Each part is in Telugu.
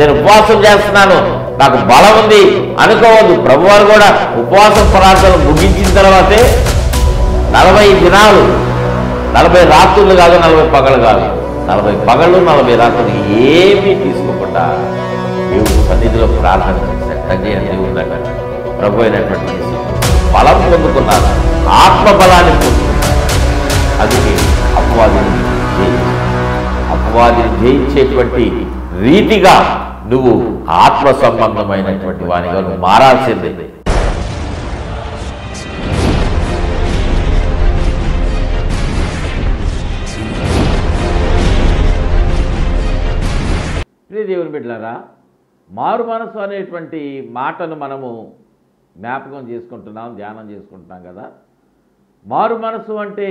నేను ఉపవాసం చేస్తున్నాను, నాకు బలం ఉంది అనుకోవద్దు. ప్రభువారు కూడా ఉపవాస ప్రార్థనలు ముగించిన తర్వాతే 40 దినాలు, 40 రాత్రులు కాదు, 40 పగలు కాదు, 40 పగళ్ళు 40 రాత్రులు ఏమీ తీసుకోకుండా దేవుడు సన్నిధిలో ప్రార్థన చేశాడు. తండ్రి అని దేవుడు దగ్గర ప్రభు అయినటువంటి యేసు బలం పొందుకున్నారు, ఆత్మ బలాన్ని పొందుకున్నారు. అందుకే అపవాదిని జయించేటువంటి రీతిగా నువ్వు ఆత్మ సంబంధమైనటువంటి వానిగా నువ్వు మారాల్సిందే. ప్రియ దేవుని బిడ్డలారా, మారు మనసు అనేటువంటి మాటను మనము జ్ఞాపకం చేసుకుంటున్నాం, ధ్యానం చేసుకుంటున్నాం కదా. మారు మనసు అంటే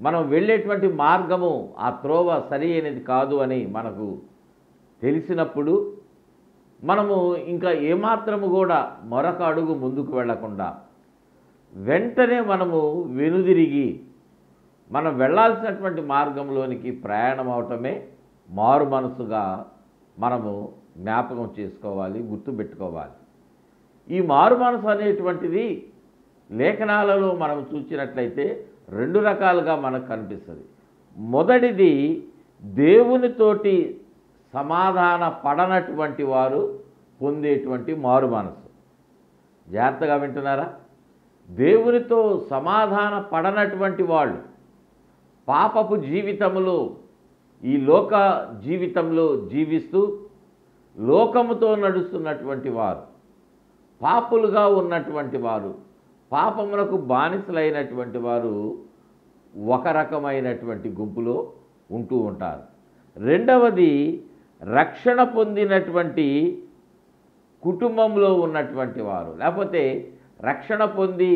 మనం వెళ్ళేటువంటి మార్గము ఆ త్రోవ సరి అయినది కాదు అని మనకు తెలిసినప్పుడు మనము ఇంకా ఏమాత్రము కూడా మరొక అడుగు ముందుకు వెళ్లకుండా వెంటనే మనము వెనుదిరిగి మనం వెళ్ళాల్సినటువంటి మార్గంలోనికి ప్రయాణం అవటమే మారు మనసుగా మనము జ్ఞాపకం చేసుకోవాలి, గుర్తుపెట్టుకోవాలి. ఈ మారు మనసు అనేటువంటిది లేఖనాలలో మనం చూసినట్లయితే 2 రకాలుగా మనకు కనిపిస్తుంది. మొదటిది, దేవునితోటి సమాధాన పడనటువంటి వారు పొందేటువంటి మారు మనసు. జాగ్రత్తగా వింటున్నారా? దేవునితో సమాధాన పడనటువంటి వాళ్ళు పాపపు జీవితంలో, ఈ లోక జీవితంలో జీవిస్తూ లోకముతో నడుస్తున్నటువంటి వారు, పాపులుగా ఉన్నటువంటి వారు, పాపములకు బానిసలైనటువంటి వారు ఒక రకమైనటువంటి గుంపులో ఉంటూ ఉంటారు. రెండవది, రక్షణ పొందినటువంటి కుటుంబంలో ఉన్నటువంటి వారు, లేకపోతే రక్షణ పొంది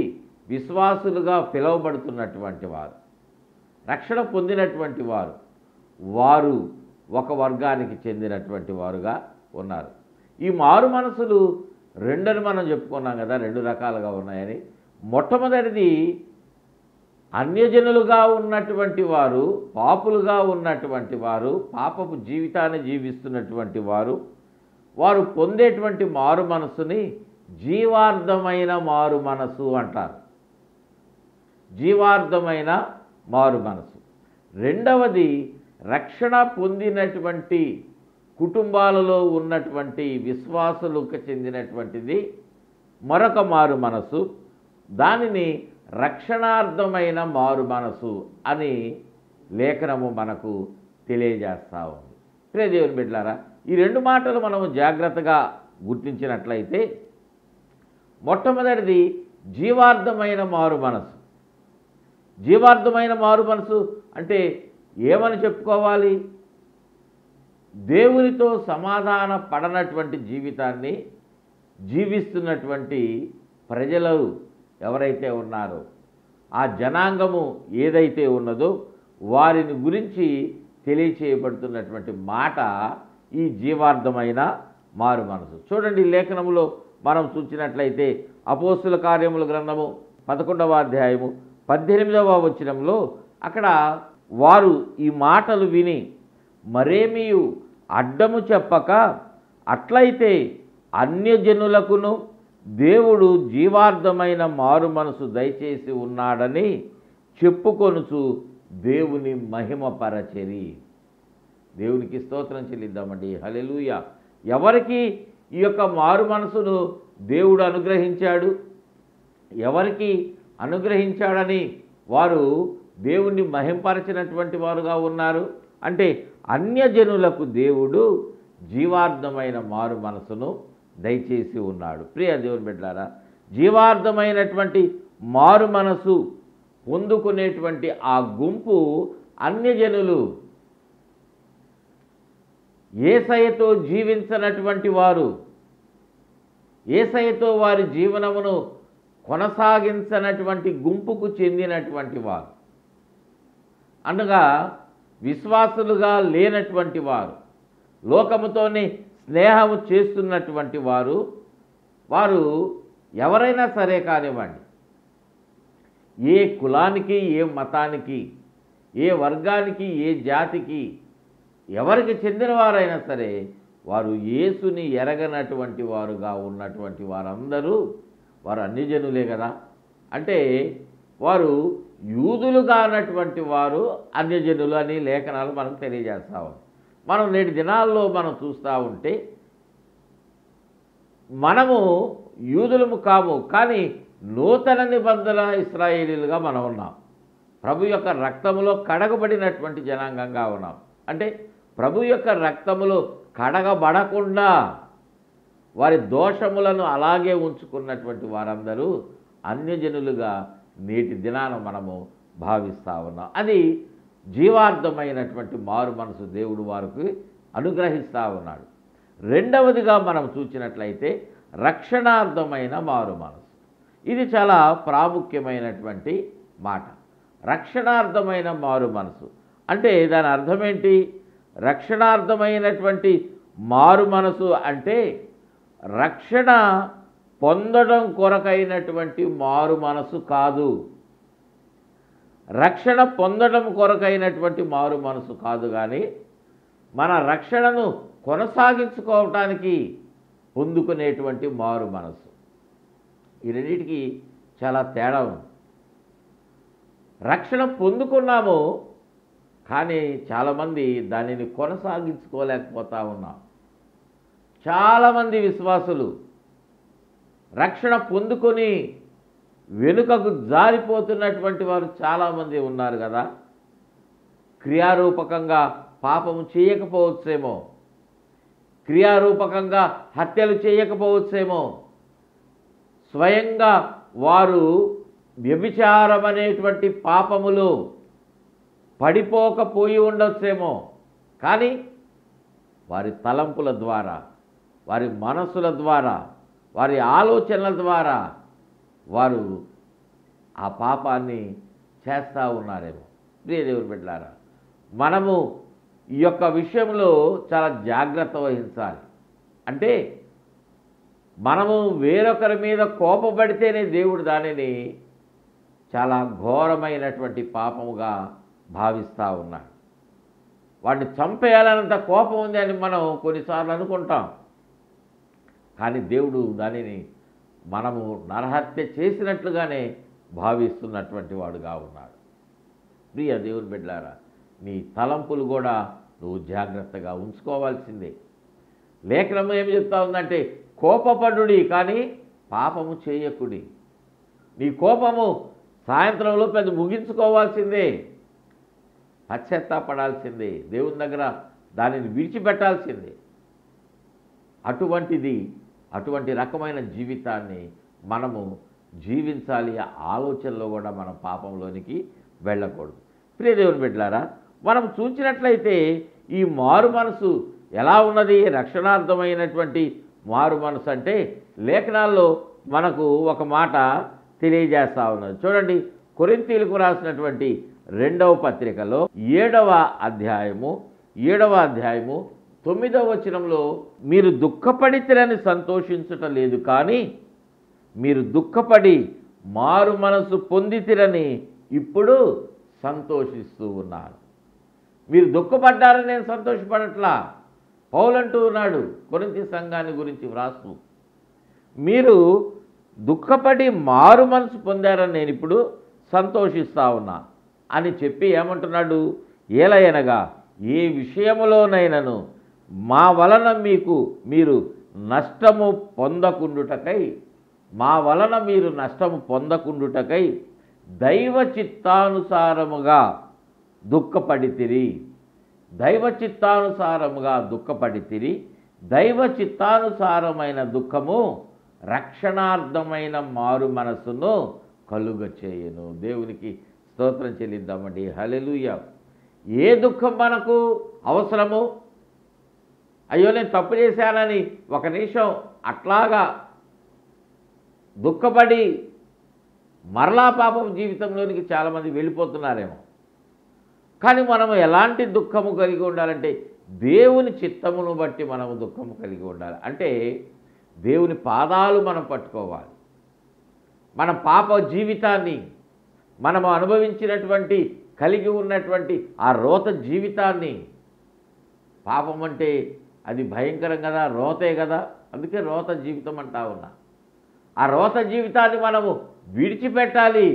విశ్వాసులుగా పిలువబడుతున్నటువంటి వారు, రక్షణ పొందినటువంటి వారు, వారు ఒక వర్గానికి చెందినటువంటి వారుగా ఉన్నారు. ఈ మారు మనసులు 2 మనం చెప్పుకున్నాం కదా, 2 రకాలుగా ఉన్నాయని. మొట్టమొదటిది, అన్యజనులుగా ఉన్నటువంటి వారు, పాపులుగా ఉన్నటువంటి వారు, పాపపు జీవితాన్ని జీవిస్తున్నటువంటి వారు, వారు పొందేటువంటి మారు మనసుని జీవార్థమైన మారు మనసు అంటారు. జీవార్థమైన మారు మనసు. రెండవది, రక్షణ పొందినటువంటి కుటుంబాలలో ఉన్నటువంటి విశ్వాసులకు చెందినటువంటిది మరొక మారు మనసు. దానిని రక్షణార్థమైన మారు మనసు అని లేఖనము మనకు తెలియజేస్తూ ఉంది. ప్రియ దేవుని బిడ్డలారా, ఈ 2 మాటలు మనము జాగ్రత్తగా గుర్తించినట్లయితే, మొట్టమొదటిది జీవార్థమైన మారు మనసు. జీవార్థమైన మారు మనసు అంటే ఏమని చెప్పుకోవాలి? దేవునితో సమాధాన పడనటువంటి జీవితాన్ని జీవిస్తున్నటువంటి ప్రజలు ఎవరైతే ఉన్నారో, ఆ జనాంగము ఏదైతే ఉన్నదో వారిని గురించి తెలియచేయబడుతున్నటువంటి మాట ఈ జీవార్థమైన మారు మనసు. చూడండి, లేఖనములో మనం చూసినట్లయితే అపోస్తుల కార్యముల గ్రంథము 11వ అధ్యాయము 18వ వచనంలో అక్కడ వారు ఈ మాటలు విని మరేమీ అడ్డము చెప్పక, అట్లయితే అన్యజనులకును దేవుడు జీవార్థమైన మారు మనసు దయచేసి ఉన్నాడని చెప్పుకొనుచు దేవుని మహిమపరచెరి. దేవునికి స్తోత్రం చెల్లిద్దామండి. హల్లెలూయా. ఎవరికి ఈ యొక్క మారు మనసును దేవుడు అనుగ్రహించాడు? ఎవరికి అనుగ్రహించాడని వారు దేవుణ్ణి మహింపరచినటువంటి వారుగా ఉన్నారు అంటే, అన్యజనులకు దేవుడు జీవార్థమైన మారు మనసును దయచేసి ఉన్నాడు. ప్రియ దేవుని బిడ్డలారా, జీవార్థమైనటువంటి మారు మనసు పొందుకునేటువంటి ఆ గుంపు అన్యజనులు, యేసయ్యతో జీవించనటువంటి వారు, యేసయ్యతో వారి జీవనమును కొనసాగించనటువంటి గుంపుకు చెందినటువంటి వారు, అనగా విశ్వాసులుగా లేనటువంటి వారు, లోకముతోనే స్నేహము చేస్తున్నటువంటి వారు, వారు ఎవరైనా సరే కానివ్వండి, ఏ కులానికి, ఏ మతానికి, ఏ వర్గానికి, ఏ జాతికి, ఎవరికి చెందిన వారైనా సరే, వారు యేసుని ఎరగనటువంటి వారుగా ఉన్నటువంటి వారందరూ వారు అన్యజనులే కదా. అంటే వారు యూదులు కానటువంటి వారు అన్యజనులు అని లేఖనాలు మనకు తెలియజేస్తాము. మనం నేటి దినాల్లో మనం చూస్తూ ఉంటే మనము యూదులము కాము, కానీ నూతన నిబంధన ఇశ్రాయేలీలుగా మనం ఉన్నాం. ప్రభు యొక్క రక్తములో కడగబడినటువంటి జనాంగంగా ఉన్నాం. అంటే ప్రభు యొక్క రక్తములో కడగబడకుండా వారి దోషములను అలాగే ఉంచుకున్నటువంటి వారందరూ అన్యజనులుగా నేటి దినాన మనము భావిస్తూ ఉన్నాం. అది జీవార్థమైనటువంటి మారు మనసు దేవుడు వారికి అనుగ్రహిస్తూ ఉన్నాడు. రెండవదిగా మనం చూసినట్లయితే రక్షణార్థమైన మారు మనసు. ఇది చాలా ప్రాముఖ్యమైనటువంటి మాట. రక్షణార్థమైన మారు మనసు అంటే దాని అర్థం ఏంటి? రక్షణార్థమైనటువంటి మారు మనసు అంటే రక్షణ పొందడం కొరకైనటువంటి మారు మనసు కాదు. రక్షణ పొందడం కొరకైనటువంటి మారు మనసు కాదు, కానీ మన రక్షణను కొనసాగించుకోవటానికి పొందుకునేటువంటి మారు మనసు. ఈ రెండింటికి చాలా తేడా ఉంది. రక్షణ పొందుకున్నాము, కానీ చాలామంది దానిని కొనసాగించుకోలేకపోతా ఉన్నాం. చాలామంది విశ్వాసులు రక్షణ పొందుకొని వెనుకకు జారిపోతున్నటువంటి వారు చాలామంది ఉన్నారు కదా. క్రియారూపకంగా పాపము చేయకపోవచ్చేమో, క్రియారూపకంగా హత్యలు చేయకపోవచ్చేమో, స్వయంగా వారు వ్యభిచారం అనేటువంటి పాపములు పడిపోకపోయి ఉండొచ్చేమో, కానీ వారి తలంపుల ద్వారా, వారి మనసుల ద్వారా, వారి ఆలోచనల ద్వారా వారు ఆ పాపాన్ని చేస్తూ ఉన్నారేమో. ప్రియ దేవుని బిడ్డలారా, మనము ఈ యొక్క విషయంలో చాలా జాగ్రత్త వహించాలి. అంటే మనము వేరొకరి మీద కోపపడితేనే దేవుడు దానిని చాలా ఘోరమైనటువంటి పాపముగా భావిస్తూ ఉన్నాడు. వాడిని చంపేయాలన్నంత కోపం ఉంది అని మనం కొన్నిసార్లు అనుకుంటాం, కానీ దేవుడు దానిని మనము నరహత్య చేసినట్లుగానే భావిస్తున్నటువంటి వాడుగా ఉన్నాడు. ప్రియ దేవుని బిడ్డలారా, నీ తలంపులు కూడా నువ్వు జాగ్రత్తగా ఉంచుకోవాల్సిందే. లేఖనం ఏం చెప్తా ఉందంటే కోపపడుడి కానీ పాపము చేయకుడి. నీ కోపము సాయంత్రంలో పెద్ద ముగించుకోవాల్సిందే, పశ్చాత్తాపడాల్సిందే, దేవుని దగ్గర దానిని విడిచిపెట్టాల్సిందే. అటువంటి రకమైన జీవితాన్ని మనము జీవించాలి. ఆ ఆలోచనలో కూడా మనం పాపంలోనికి వెళ్ళకూడదు. ప్రియ దేవుని బిడ్డలారా, మనం చూసినట్లయితే ఈ మారు మనసు ఎలా ఉన్నది? రక్షణార్థమైనటువంటి మారు మనసు అంటే లేఖనాల్లో మనకు ఒక మాట తెలియజేస్తూ ఉన్నది. చూడండి, కొరింథీయులకు రాసినటువంటి 2వ పత్రికలో 7వ అధ్యాయము 9వ వచనంలో మీరు దుఃఖపడితిరని సంతోషించటం లేదు, కానీ మీరు దుఃఖపడి మారు మనసు పొందితిరని ఇప్పుడు సంతోషిస్తూ ఉన్నారు. మీరు దుఃఖపడ్డారని నేను సంతోషపడట్లా. పౌలు అంటూ ఉన్నాడు కొరింథీ సంఘాన్ని గురించి వ్రాస్తూ, మీరు దుఃఖపడి మారు మనసు పొందారని నేను ఇప్పుడు సంతోషిస్తా ఉన్నా అని చెప్పి ఏమంటున్నాడు? ఏలయనగా ఏ విషయములోనైనను మా వలన మీరు నష్టము పొందకుండుటకై దైవ చిత్తానుసారముగా దుఃఖపడితిరి. దైవ చిత్తానుసారమైన దుఃఖము రక్షణార్థమైన మారు మనసును కలుగచేయును. దేవునికి స్తోత్రం చెల్లిద్దామండి. హల్లెలూయా. ఏ దుఃఖం మనకు అవసరము? అయ్యో నేను తప్పు చేశానని ఒక నిమిషం అట్లాగా దుఃఖపడి మరలా పాపం జీవితంలోనికి చాలామంది వెళ్ళిపోతున్నారేమో. కానీ మనము ఎలాంటి దుఃఖము కలిగి ఉండాలంటే దేవుని చిత్తమును బట్టి మనము దుఃఖము కలిగి ఉండాలి. అంటే దేవుని పాదాలు మనం పట్టుకోవాలి. మన పాప జీవితాన్ని, మనము అనుభవించినటువంటి కలిగి ఉన్నటువంటి ఆ రోత జీవితాన్ని, పాపం అంటే అది భయంకరం కదా, రోతే కదా. అందుకే రోత జీవితం అంటా ఉన్నా. ఆ రోత జీవితాన్ని మనము విడిచిపెట్టాలి.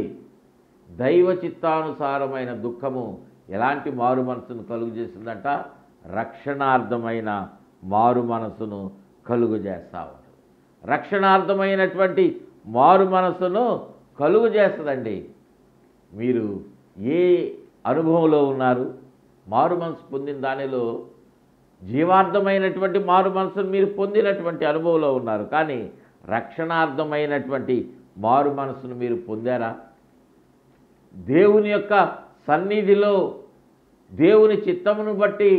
దైవ చిత్తానుసారమైన దుఃఖము ఎలాంటి మారు మనసును కలుగు చేస్తుందంట? రక్షణార్థమైన మారు మనసును కలుగు చేస్తూ ఉంటుంది. రక్షణార్థమైనటువంటి మారు మనసును కలుగు చేస్తుందండి. మీరు ఏ అనుభవంలో ఉన్నారు? మారు మనసు పొందిన దానిలో జీవార్థమైనటువంటి మారు మనసును మీరు పొందినటువంటి అనుభవంలో ఉన్నారు. కానీ రక్షణార్థమైనటువంటి మారు మనసును మీరు పొందారా? దేవుని యొక్క సన్నిధిలో దేవుని చిత్తమును బట్టి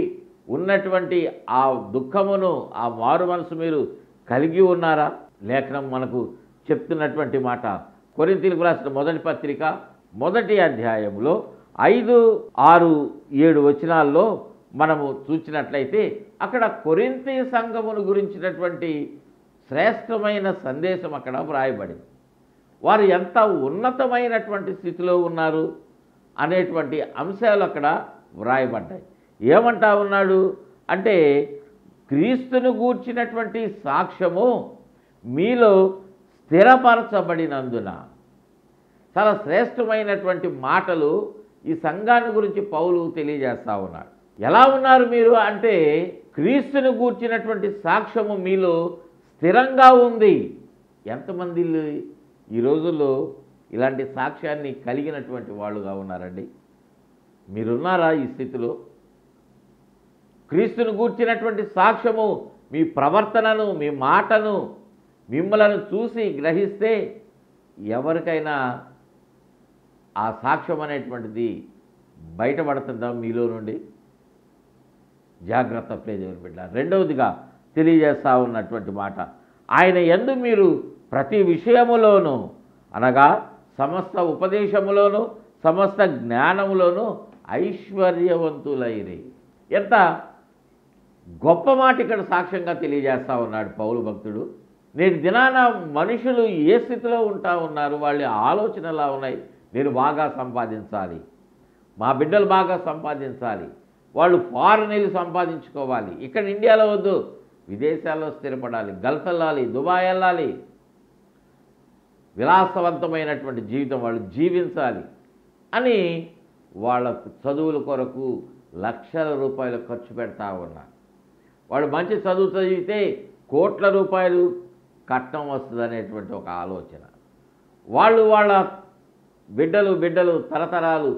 ఉన్నటువంటి ఆ దుఃఖమును, ఆ మారు మనసు మీరు కలిగి ఉన్నారా? లేఖనం మనకు చెప్తున్నటువంటి మాట కొరింథీయులకు రాసిన మొదటి పత్రిక 1వ అధ్యాయంలో 5, 6, 7 వచనాల్లో మనము చూసినట్లయితే అక్కడ కొరింథీ సంఘమును గురించినటువంటి శ్రేష్టమైన సందేశం అక్కడ వ్రాయబడింది. వారు ఎంత ఉన్నతమైనటువంటి స్థితిలో ఉన్నారు అనేటువంటి అంశాలు అక్కడ వ్రాయబడ్డాయి. ఏమంటా ఉన్నాడు అంటే, క్రీస్తును గూర్చినటువంటి సాక్ష్యము మీలో స్థిరపరచబడినందున. చాలా శ్రేష్టమైనటువంటి మాటలు ఈ సంఘాన్ని గురించి పౌలు తెలియజేస్తూ ఉన్నాడు. ఎలా ఉన్నారు మీరు అంటే, క్రీస్తును గూర్చినటువంటి సాక్ష్యము మీలో స్థిరంగా ఉంది. ఎంతమంది ఈ రోజుల్లో ఇలాంటి సాక్ష్యాన్ని కలిగినటువంటి వాళ్ళుగా ఉన్నారండి? మీరున్నారా ఈ స్థితిలో? క్రీస్తును గూర్చినటువంటి సాక్ష్యము మీ ప్రవర్తనను, మీ మాటను, మిమ్మలను చూసి గ్రహిస్తే ఎవరికైనా ఆ సాక్ష్యం అనేటువంటిది బయటపడుతుందా మీలో నుండి? జాగ్రత్త ప్రియదేవుని బిడ్డ. రెండవదిగా తెలియజేస్తూ ఉన్నటువంటి మాట, ఆయన యందు మీరు ప్రతి విషయములోనూ, అనగా సమస్త ఉపదేశములోను, సమస్త జ్ఞానములోను ఐశ్వర్యవంతులైరి. ఎంత గొప్ప మాట ఇక్కడ సాక్ష్యంగా తెలియజేస్తూ ఉన్నాడు పౌలు భక్తుడు. నేటి దినాన మనుషులు ఏ స్థితిలో ఉంటా ఉన్నారు? వాళ్ళ ఆలోచనలా ఉన్నాయి. నేను బాగా సంపాదించాలి, మా బిడ్డలు బాగా సంపాదించాలి, వాళ్ళు ఫారెన్ వెళ్ళి సంపాదించుకోవాలి, ఇక్కడ ఇండియాలో వద్దు, విదేశాల్లో స్థిరపడాలి, గల్ఫ్ వెళ్ళాలి, దుబాయ్ వెళ్ళాలి, విలాసవంతమైనటువంటి జీవితం వాళ్ళు జీవించాలి అని వాళ్ళ చదువుల కొరకు లక్షల రూపాయలు ఖర్చు పెడతా ఉన్నారు. వాడు మంచి చదువు చదివితే కోట్ల రూపాయలు కట్నం వస్తుంది అనేటువంటి ఒక ఆలోచన. వాళ్ళ బిడ్డలు తరతరాలు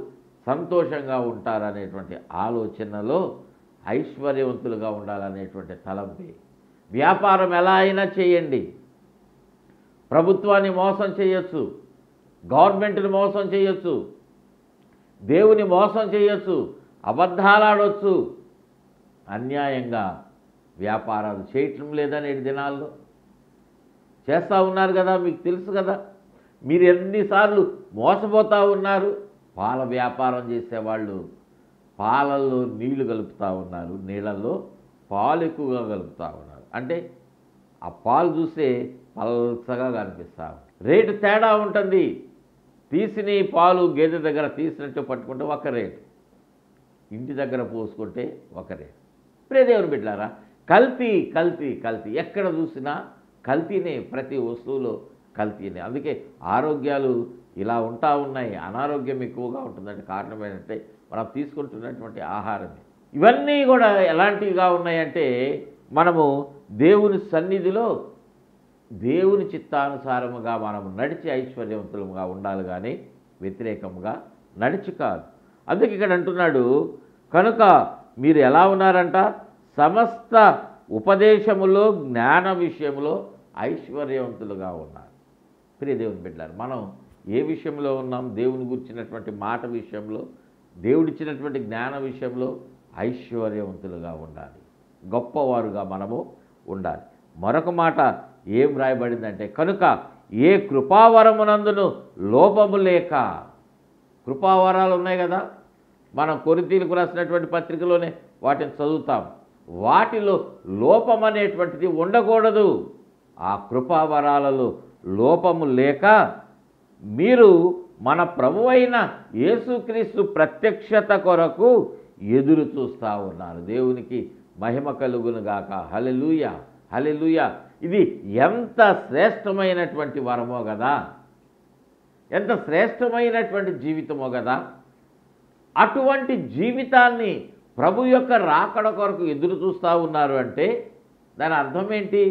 సంతోషంగా ఉంటారనేటువంటి ఆలోచనలో ఐశ్వర్యవంతులుగా ఉండాలనేటువంటి తలంపే. వ్యాపారం ఎలా అయినా చేయండి, ప్రభుత్వాన్ని మోసం చేయొచ్చు, గవర్నమెంట్ని మోసం చేయొచ్చు, దేవుని మోసం చేయొచ్చు, అబద్ధాలాడొచ్చు, అన్యాయంగా వ్యాపారాలు చేయటం లేదనే దినాల్లో చేస్తూ ఉన్నారు కదా. మీకు తెలుసు కదా, మీరు ఎన్నిసార్లు మోసపోతూ ఉన్నారు. పాల వ్యాపారం చేసేవాళ్ళు పాలల్లో నీళ్లు కలుపుతూ ఉన్నారు, నీళ్ళల్లో పాలు ఎక్కువగా కలుపుతూ ఉన్నారు. అంటే ఆ పాలు చూస్తే పల్చగా కనిపిస్తాం, రేటు తేడా ఉంటుంది. తీసిన పాలు గేదె దగ్గర తీసినట్టు పట్టుకుంటే ఒక రేటు, ఇంటి దగ్గర పోసుకుంటే ఒక రేటు. ప్రియదేవుని బిడ్డలారా, కల్తీ కల్తీ కల్తీ, ఎక్కడ చూసినా కల్తీనే, ప్రతి వస్తువులో కల్తీనే. అందుకే ఆరోగ్యాలు ఇలా ఉంటా ఉన్నాయి, అనారోగ్యం ఎక్కువగా ఉంటుందంటే కారణం ఏంటంటే మనం తీసుకుంటున్నటువంటి ఆహారమే. ఇవన్నీ కూడా ఎలాంటివిగా ఉన్నాయంటే, మనము దేవుని సన్నిధిలో దేవుని చిత్తానుసారముగా మనం నడిచి ఐశ్వర్యవంతులుగా ఉండాలి, కానీ వ్యతిరేకంగా నడిచి కాదు. అందుకే ఇక్కడ అంటున్నాడు, కనుక మీరు ఎలా ఉన్నారంట? సమస్త ఉపదేశములో, జ్ఞాన విషయంలో ఐశ్వర్యవంతులుగా ఉన్నారు. ప్రియ దేవుని బిడ్డలారా, మనం ఏ విషయంలో ఉన్నాం? దేవుని గురించినటువంటి మాట విషయంలో, దేవుడిచ్చినటువంటి జ్ఞాన విషయంలో ఐశ్వర్యవంతులుగా ఉండాలి, గొప్పవారుగా మనము ఉండాలి. మరొక మాట ఏం రాయబడిందంటే, కనుక ఏ కృపావరమునందును లోపము లేక. కృపావరాలు ఉన్నాయి కదా, మనం కొరింథీయులకు రాసినటువంటి పత్రికలోనే వాటిని చదువుతాం. వాటిలో లోపం అనేటువంటిది ఉండకూడదు. ఆ కృపావరాలలో లోపము లేక మీరు మన ప్రభువైన యేసుక్రీస్తు ప్రత్యక్షత కొరకు ఎదురు చూస్తూ ఉన్నారు. దేవునికి మహిమ కలుగునుగాక. హల్లెలూయా, హల్లెలూయా. ఇది ఎంత శ్రేష్టమైనటువంటి వరమో కదా, ఎంత శ్రేష్టమైనటువంటి జీవితమో కదా. అటువంటి జీవితాన్ని ప్రభు యొక్క రాకడ కొరకు ఎదురు చూస్తూ ఉన్నారు అంటే దాని అర్థం ఏంటి?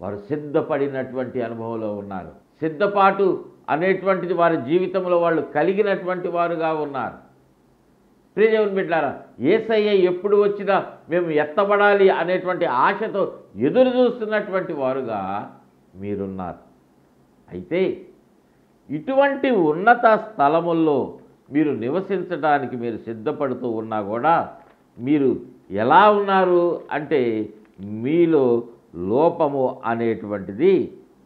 వారు సిద్ధపడినటువంటి అనుభవంలో ఉన్నారు. సిద్ధపాటు అనేటువంటిది వారి జీవితంలో వాళ్ళు కలిగినటువంటి వారుగా ఉన్నారు. ప్రియదేవుని బిడ్డలారా, యేసయ్య ఎప్పుడు వచ్చినా మేము ఎత్తబడాలి అనేటువంటి ఆశతో ఎదురు చూస్తున్నటువంటి వారుగా మీరున్నారు. అయితే ఇటువంటి ఉన్నత స్థలముల్లో మీరు నివసించడానికి మీరు సిద్ధపడుతూ ఉన్నా కూడా మీరు ఎలా ఉన్నారు అంటే మీలో లోపము అనేటువంటిది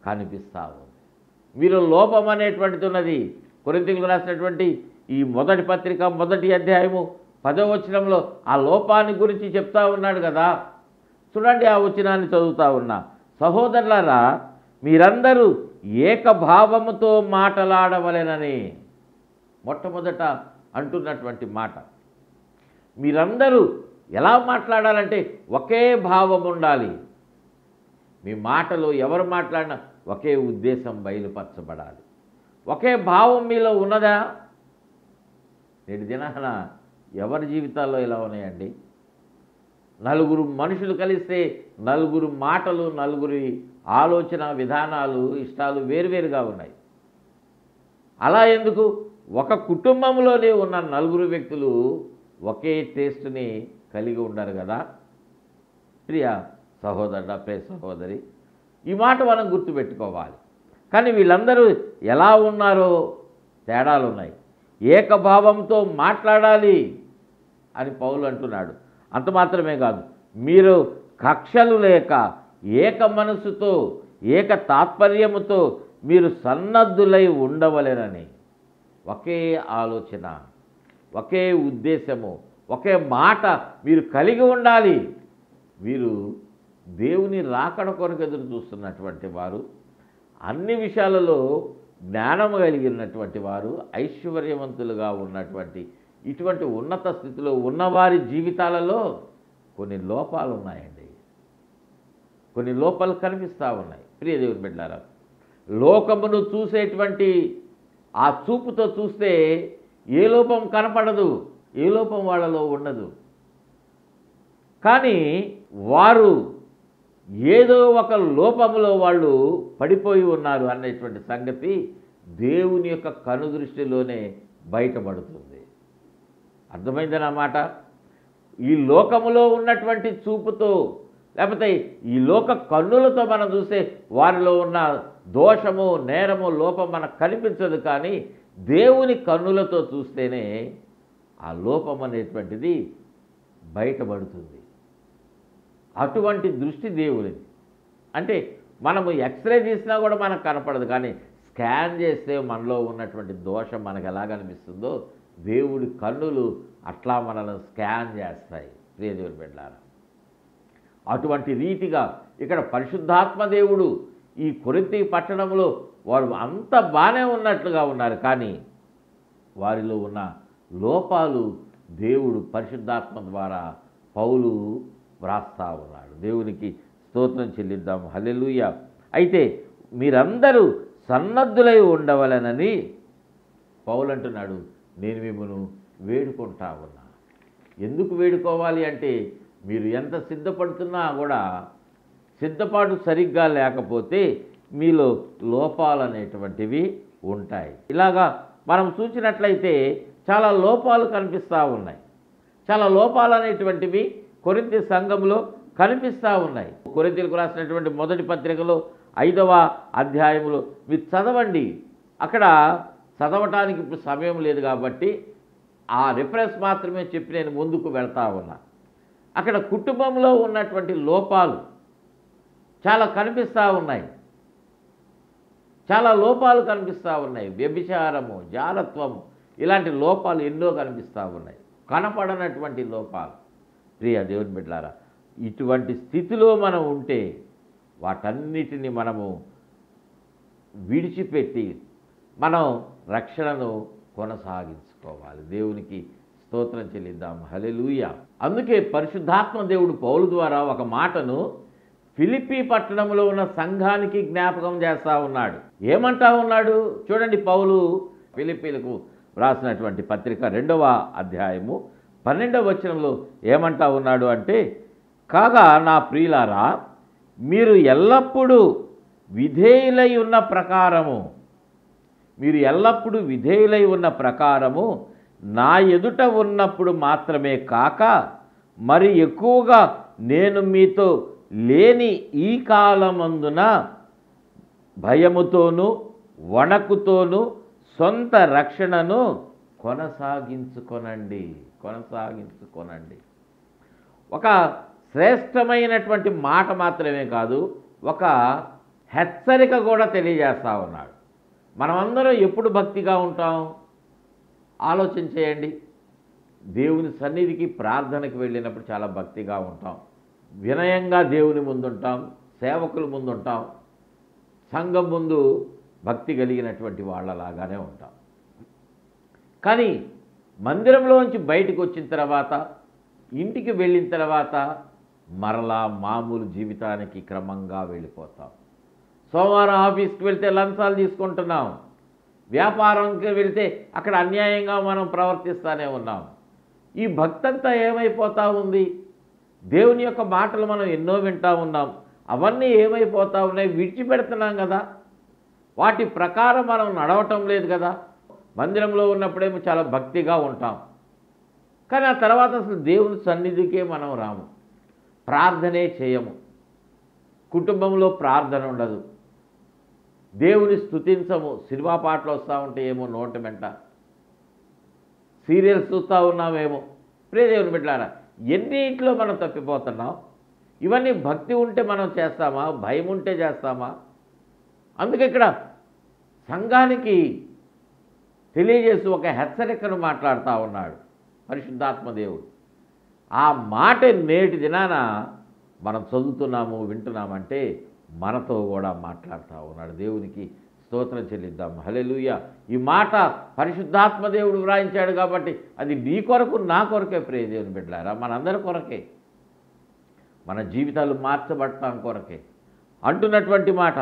కనిపిస్తూ ఉంది. మీలో లోపం అనేటువంటిది ఉన్నది. కొరింథీయులకు రాసినటువంటి ఈ మొదటి పత్రిక 1వ అధ్యాయము 10వ వచనంలో ఆ లోపాన్ని గురించి చెప్తా ఉన్నాడు కదా. చూడండి, ఆ వచనాన్ని చదువుతా ఉన్నా. సహోదరులారా, మీరందరూ ఏకభావముతో మాట్లాడవలెనని మొట్టమొదట అంటున్నటువంటి మాట. మీరందరూ ఎలా మాట్లాడాలంటే ఒకే భావం ఉండాలి. మీ మాటలో ఎవరు మాట్లాడినా ఒకే ఉద్దేశం బయలుపరచబడాలి. ఒకే భావం మీలో ఉన్నదా? నేటి దినాన ఎవరి జీవితాల్లో ఇలా ఉన్నాయండి? నలుగురు మనుషులు కలిస్తే నలుగురు మాటలు, నలుగురి ఆలోచన విధానాలు, ఇష్టాలు వేరువేరుగా ఉన్నాయి. అలా ఎందుకు? ఒక కుటుంబంలోనే ఉన్న నలుగురు వ్యక్తులు ఒకే టేస్ట్ని కలిగి ఉండరు కదా. ప్రియ సహోదరుడా, ప్రియ సహోదరి, ఈ మాట మనం గుర్తుపెట్టుకోవాలి. కానీ వీళ్ళందరూ ఎలా ఉన్నారో తేడాలు ఉన్నాయి. ఏకభావంతో మాట్లాడాలి అని పౌలు అంటున్నాడు. అంత మాత్రమే కాదు, మీరు కక్షలు లేక ఏక మనసుతో ఏక తాత్పర్యముతో మీరు సన్నద్ధులై ఉండవలెనని. ఒకే ఆలోచన, ఒకే ఉద్దేశము, ఒకే మాట మీరు కలిగి ఉండాలి. వీరు దేవుని రాకడ కొరకు ఎదురు చూస్తున్నటువంటి వారు, అన్ని విషయాలలో జ్ఞానము కలిగినటువంటి వారు, ఐశ్వర్యవంతులుగా ఉన్నటువంటి ఇటువంటి ఉన్నత స్థితిలో ఉన్నవారి జీవితాలలో కొన్ని లోపాలు ఉన్నాయండి. కొన్ని లోపాలు కనిపిస్తూ ఉన్నాయి. ప్రియ దేవుని బిడ్డలారా, లోకమును చూసేటువంటి ఆ చూపుతో చూస్తే ఏ లోపం కనపడదు, ఏ లోపం వాళ్ళలో ఉండదు. కానీ వారు ఏదో ఒక లోపములో వాళ్ళు పడిపోయి ఉన్నారు అనేటువంటి సంగతి దేవుని యొక్క కనుదృష్టిలోనే బయటపడుతుంది. అర్థమైందన్నమాట. ఈ లోకములో ఉన్నటువంటి చూపుతో లేకపోతే ఈ లోక కన్నులతో మనం చూస్తే వారిలో ఉన్న దోషము, నేరము, లోపం మనకు కనిపించదు. కానీ దేవుని కన్నులతో చూస్తేనే ఆ లోపం అనేటువంటిది బయటపడుతుంది. అటువంటి దృష్టి దేవుడిది. అంటే మనము ఎక్స్రే తీసినా కూడా మనకు కనపడదు, కానీ స్కాన్ చేస్తే మనలో ఉన్నటువంటి దోషం మనకు ఎలా కనిపిస్తుందో దేవుడి కన్నులు అట్లా మనల్ని స్కాన్ చేస్తాయి. ప్రియ దేవుని బిడ్డలారా, అటువంటి రీతిగా ఇక్కడ పరిశుద్ధాత్మ దేవుడు ఈ కొరింథీ పట్టణంలో వారు అంత బాగానే ఉన్నట్లుగా ఉన్నారు. కానీ వారిలో ఉన్న లోపాలు దేవుడు పరిశుద్ధాత్మ ద్వారా పౌలు వ్రాస్తా ఉన్నాడు. దేవునికి స్తోత్రం చెల్లిద్దాం. హల్లెలూయా. అయితే మీరందరూ సన్నద్ధులై ఉండవలెనని పౌలు అంటున్నాడు. నేను మిమ్మల్ని వేడుకుంటా ఉన్నా. ఎందుకు వేడుకోవాలి అంటే మీరు ఎంత సిద్ధపడుతున్నా కూడా సిద్ధపాటు సరిగ్గా లేకపోతే మీలో లోపాలు అనేటువంటివి ఉంటాయి. ఇలాగా మనం చూసినట్లయితే చాలా లోపాలు కనిపిస్తూ ఉన్నాయి. చాలా లోపాలు అనేటువంటివి కొరింథీ సంఘంలో కనిపిస్తూ ఉన్నాయి. కొరింథీయులకు రాసినటువంటి మొదటి పత్రికలో 5వ అధ్యాయంలో మీరు చదవండి. అక్కడ చదవటానికి ఇప్పుడు సమయం లేదు కాబట్టి ఆ రిఫరెన్స్ మాత్రమే చెప్పి నేను ముందుకు వెళ్తా ఉన్నా. అక్కడ కుటుంబంలో ఉన్నటువంటి లోపాలు చాలా కనిపిస్తూ ఉన్నాయి. చాలా లోపాలు కనిపిస్తూ ఉన్నాయి. వ్యభిచారము, జారత్వము, ఇలాంటి లోపాలు ఎన్నో కనిపిస్తూ ఉన్నాయి. కనపడనటువంటి లోపాలు. ప్రియ దేవుని బిడ్డలారా, ఇటువంటి స్థితిలో మనం ఉంటే వాటన్నిటిని మనము విడిచిపెట్టి మనం రక్షణను కొనసాగించుకోవాలి. దేవునికి స్తోత్రం చెల్లిద్దాం. హల్లెలూయా. అందుకే పరిశుద్ధాత్మ దేవుడు పౌలు ద్వారా ఒక మాటను ఫిలిప్పీ పట్టణంలో ఉన్న సంఘానికి జ్ఞాపకం చేస్తూ ఉన్నాడు. ఏమంటా ఉన్నాడు చూడండి. పౌలు ఫిలిప్పీలకు వ్రాసినటువంటి పత్రిక 2వ అధ్యాయము 12వ వచనంలో ఏమంటా ఉన్నాడు అంటే, కాగా నా ప్రియులారా, మీరు ఎల్లప్పుడూ విధేయులై ఉన్న ప్రకారము నా ఎదుట ఉన్నప్పుడు మాత్రమే కాక మరి ఎక్కువగా నేను మీతో లేని ఈ కాలమందున భయముతోనూ వణకుతోనూ సొంత రక్షణను కొనసాగించుకొనండి. ఒక శ్రేష్టమైనటువంటి మాట మాత్రమే కాదు, ఒక హెచ్చరిక కూడా తెలియజేస్తూ ఉన్నాడు. మనమందరం ఎప్పుడు భక్తిగా ఉంటాం ఆలోచన చేయండి. దేవుని సన్నిధికి ప్రార్థనకి వెళ్ళినప్పుడు చాలా భక్తిగా ఉంటాం, వినయంగా దేవుని ముందుంటాం, సేవకుల ముందుంటాం, సంఘం ముందు భక్తి కలిగినటువంటి వాళ్ళలాగానే ఉంటాం. కానీ మందిరంలోంచి బయటకు వచ్చిన తర్వాత, ఇంటికి వెళ్ళిన తర్వాత మరలా మామూలు జీవితానికి క్రమంగా వెళ్ళిపోతాం. సోమవారం ఆఫీస్కి వెళ్తే లంచాలు తీసుకుంటున్నాం, వ్యాపారంకి వెళ్తే అక్కడ అన్యాయంగా మనం ప్రవర్తిస్తూనే ఉన్నాం. ఈ భక్తి అంతా ఏమైపోతూ ఉంది? దేవుని యొక్క మాటలు మనం ఎన్నో వింటూ ఉన్నాం, అవన్నీ ఏమైపోతూ ఉన్నాయి? విడిచిపెడుతున్నాం కదా, వాటి ప్రకారం మనం నడవటం లేదు కదా. మందిరంలో ఉన్నప్పుడేమో చాలా భక్తిగా ఉంటాం, కానీ ఆ తర్వాత అసలు దేవుని సన్నిధికే మనం రాము, ప్రార్థనే చేయము, కుటుంబంలో ప్రార్థన ఉండదు, దేవుని స్తుతించము. సినిమా పాటలు వస్తూ ఉంటే ఏమో నోటి వెంట, సీరియల్స్ చూస్తూ ఉన్నామేమో. ప్రియ దేవుని బిడ్డలారా, ఎన్నింటిలో మనం తప్పిపోతున్నాం? ఇవన్నీ భక్తి ఉంటే మనం చేస్తామా? భయం ఉంటే చేస్తామా? అందుకే ఇక్కడ సంఘానికి తెలియజేసి ఒక హెచ్చరికను మాట్లాడుతూ ఉన్నాడు పరిశుద్ధాత్మ దేవుడు. ఆ మాట నేటి దినాన మనం చదువుతున్నాము, వింటున్నామంటే మనతో కూడా మాట్లాడుతూ ఉన్నాడు. దేవునికి స్తోత్రం చెల్లిద్దాం. హల్లెలూయా. ఈ మాట పరిశుద్ధాత్మ దేవుడు వ్రాయించాడు కాబట్టి అది నీ కొరకు, నా కొరకే. ప్రియ దేవుని బిడ్డలారా, మనందరి కొరకే, మన జీవితాలు మార్చబడటం కొరకే అంటున్నటువంటి మాట.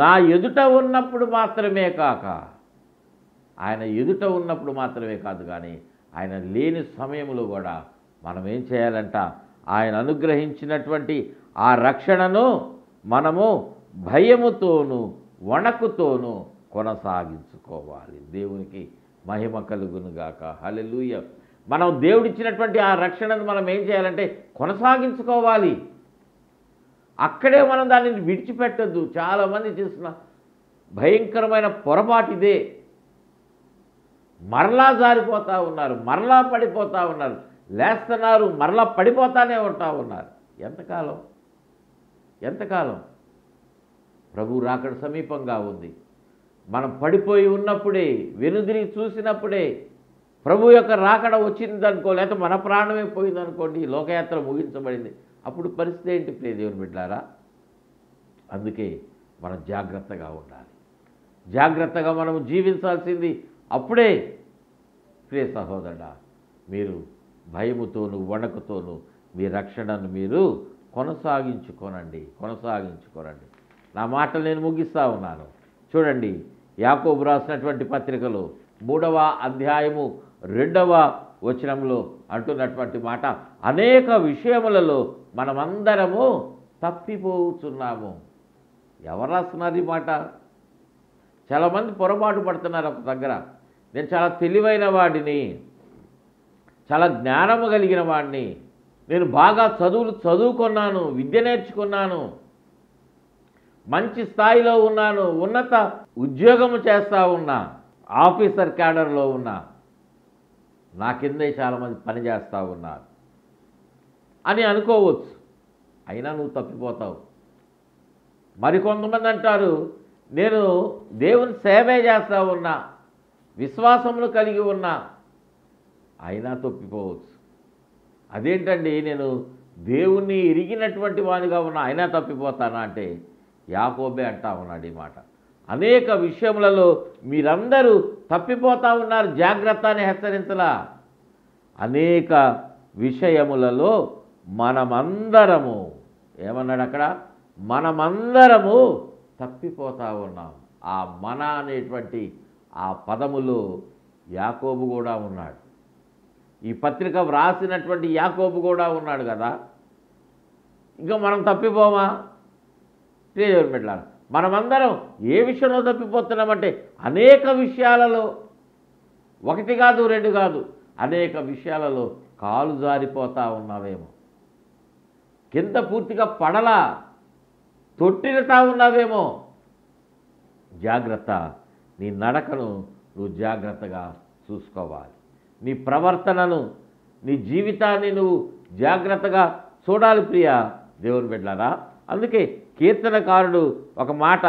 నా ఎదుట ఉన్నప్పుడు మాత్రమే కాక, ఆయన ఎదుట ఉన్నప్పుడు మాత్రమే కాదు కానీ ఆయన లేని సమయంలో కూడా మనం ఏం చేయాలంట? ఆయన అనుగ్రహించినటువంటి ఆ రక్షణను మనము భయముతోనూ వణకుతోనూ కొనసాగించుకోవాలి. దేవునికి మహిమ కలుగునుగాక. హల్లెలూయా. మనం దేవుడిచ్చినటువంటి ఆ రక్షణను మనం ఏం చేయాలంటే కొనసాగించుకోవాలి. అక్కడే మనం దానిని విడిచిపెట్టద్దు. చాలామంది చేస్తున్న భయంకరమైన పొరపాటు ఇదే. మరలా జారిపోతూ ఉన్నారు, మరలా పడిపోతూ ఉన్నారు, లేస్తున్నారు, మరలా పడిపోతానే ఉంటా ఉన్నారు. ఎంతకాలం? ప్రభు రాకడ సమీపంగా ఉంది. మనం పడిపోయి ఉన్నప్పుడే, వెనుదిరిగి చూసినప్పుడే ప్రభు యొక్క రాకడ వచ్చిందనుకో, లేకపోతే మన ప్రాణమే పోయిందనుకోండి, లోకయాత్ర ముగించబడింది, అప్పుడు పరిస్థితి ఏంటి? ప్రియ దేవుని బిడ్డలారా, అందుకే మనం జాగ్రత్తగా ఉండాలి. జాగ్రత్తగా మనం జీవించాల్సింది అప్పుడే. ప్రియ సహోదరుడా, మీరు భయముతోనూ వణకుతోనూ మీ రక్షణను మీరు కొనసాగించుకోనండి. నా మాటలు నేను ముగిస్తూ ఉన్నాను. చూడండి, యాకోబు రాసినటువంటి పత్రికలో 3వ అధ్యాయము 2వ వచనంలో అంటున్నటువంటి మాట, అనేక విషయములలో మనమందరము తప్పిపోతున్నాము. ఎవరు రాస్తున్నారు ఈ మాట? చాలామంది పొరపాటు పడుతున్నారు ఒక దగ్గర. నేను చాలా తెలివైన వాడిని, చాలా జ్ఞానము కలిగిన వాడిని, నేను బాగా చదువుకున్నాను, విద్య నేర్చుకున్నాను, మంచి స్థాయిలో ఉన్నాను, ఉన్నత ఉద్యోగము చేస్తూ ఉన్నా, ఆఫీసర్ క్యాడర్లో ఉన్నా, నా కిందే చాలామంది పని చేస్తూ ఉన్నారు అని అనుకోవచ్చు. అయినా నువ్వు తప్పిపోతావు. మరికొంతమంది అంటారు, నేను దేవుని సేవే చేస్తూ ఉన్నా, విశ్వాసములు కలిగి ఉన్నా, అయినా తప్పిపోవచ్చు. అదేంటండి, నేను దేవుణ్ణి ఎరిగినటువంటి వానిగా ఉన్నా అయినా తప్పిపోతానా అంటే యాకోబే అంటా ఉన్నాడు ఈ మాట. అనేక విషయములలో మీరందరూ తప్పిపోతూ ఉన్నారు, జాగ్రత్త అని హెచ్చరించలా. అనేక విషయములలో మనమందరము ఏమన్నాడు అక్కడ? మనమందరము తప్పిపోతా ఉన్నాం. ఆ మన అనేటువంటి ఆ పదములో యాకోబు కూడా ఉన్నాడు. ఈ పత్రిక వ్రాసినటువంటి యాకోబు కూడా ఉన్నాడు కదా. ఇంకా మనం తప్పిపోమా? దేవుని బిడ్డలారా, మనమందరం ఏ విషయంలో తప్పిపోతున్నామంటే అనేక విషయాలలో, ఒకటి కాదు రెండు కాదు, అనేక విషయాలలో కాలు జారిపోతా ఉన్నావేమో, కింద పూర్తిగా పడలా తొట్టిల్లుతా ఉన్నావేమో. జాగ్రత్త, నీ నడకను నువ్వు జాగ్రత్తగా చూసుకోవాలి. నీ ప్రవర్తనను, నీ జీవితాన్ని నువ్వు జాగ్రత్తగా చూడాలి ప్రియ దేవుని బిడ్డలారా. అందుకే కీర్తనకారుడు ఒక మాట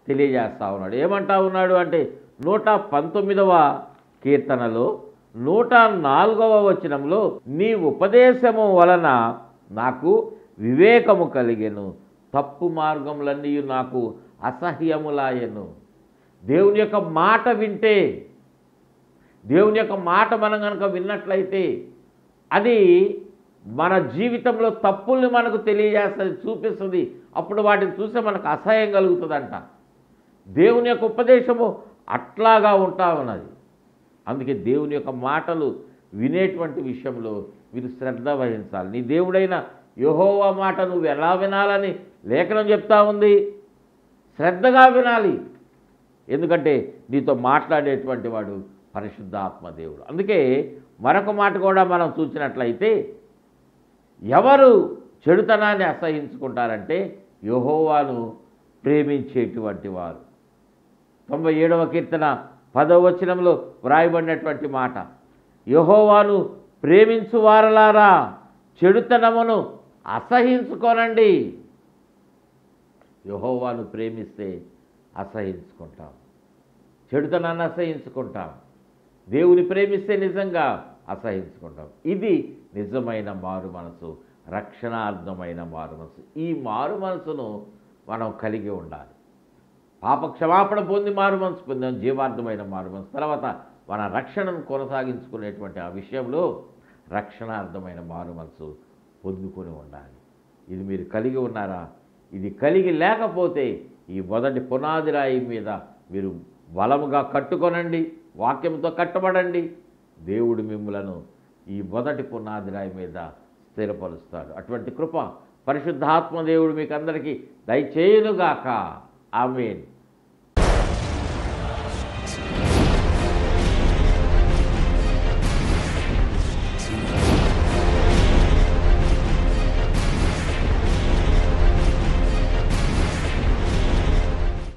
తెలియజేస్తా ఉన్నాడు. ఏమంటా ఉన్నాడు అంటే 119వ కీర్తనలో 104వ వచనంలో, నీ ఉపదేశము వలన నాకు వివేకము కలిగెను, తప్పు మార్గములన్నీ నాకు అసహ్యములాయెను. దేవుని యొక్క మాట వింటే, దేవుని యొక్క మాట మనం కనుక విన్నట్లయితే అది మన జీవితంలో తప్పుల్ని మనకు తెలియజేస్తుంది, చూపిస్తుంది. అప్పుడు వాటిని చూస్తే మనకు అసహ్యం కలుగుతుందంట. దేవుని యొక్క ఉపదేశము అట్లాగా ఉంటా ఉన్నది. అందుకే దేవుని యొక్క మాటలు వినేటువంటి విషయంలో మీరు శ్రద్ధ వహించాలి. నీ దేవుడైన యెహోవా మాట నువ్వు ఎలా వినాలని లేఖనం చెప్తా ఉంది. శ్రద్ధగా వినాలి. ఎందుకంటే నీతో మాట్లాడేటువంటి వాడు పరిశుద్ధాత్మ దేవుడు. అందుకే మరొక మాట కూడా మనం చూసినట్లయితే, ఎవరు చెడుతనాన్ని అసహించుకుంటారంటే యెహోవాను ప్రేమించేటువంటి వారు. 97వ కీర్తన 10వ వచనంలో వ్రాయబడినటువంటి మాట, యెహోవాను ప్రేమించు వారలారా చెడుతనమును అసహించుకోనండి. యెహోవాను ప్రేమిస్తే అసహించుకుంటాం, చెడుతనాన్ని అసహించుకుంటాం. దేవుని ప్రేమిస్తే నిజంగా అసహించుకుంటాం. ఇది నిజమైన మారు మనసు, రక్షణార్థమైన మారు మనసు. ఈ మారు మనసును మనం కలిగి ఉండాలి. పాప క్షమాపణ పొంది మారు మనసు పొందాం, జీవార్థమైన మారు మనసు. తర్వాత మన రక్షణను కొనసాగించుకునేటువంటి ఆ విషయంలో రక్షణార్థమైన మారు మనసు పొందుకొని ఉండాలి. ఇది మీరు కలిగి ఉన్నారా? ఇది కలిగి లేకపోతే ఈ మొదటి పునాది రాయి మీద మీరు బలముగా కట్టుకొనండి, వాక్యంతో కట్టబడండి. దేవుడు మిమ్ములను ఈ మొదటి పునాది రాయి మీద స్థిరపరుస్తాడు. అటువంటి కృప పరిశుద్ధాత్మ దేవుడు మీకు అందరికీ దయచేయునుగాక. ఆమేన్.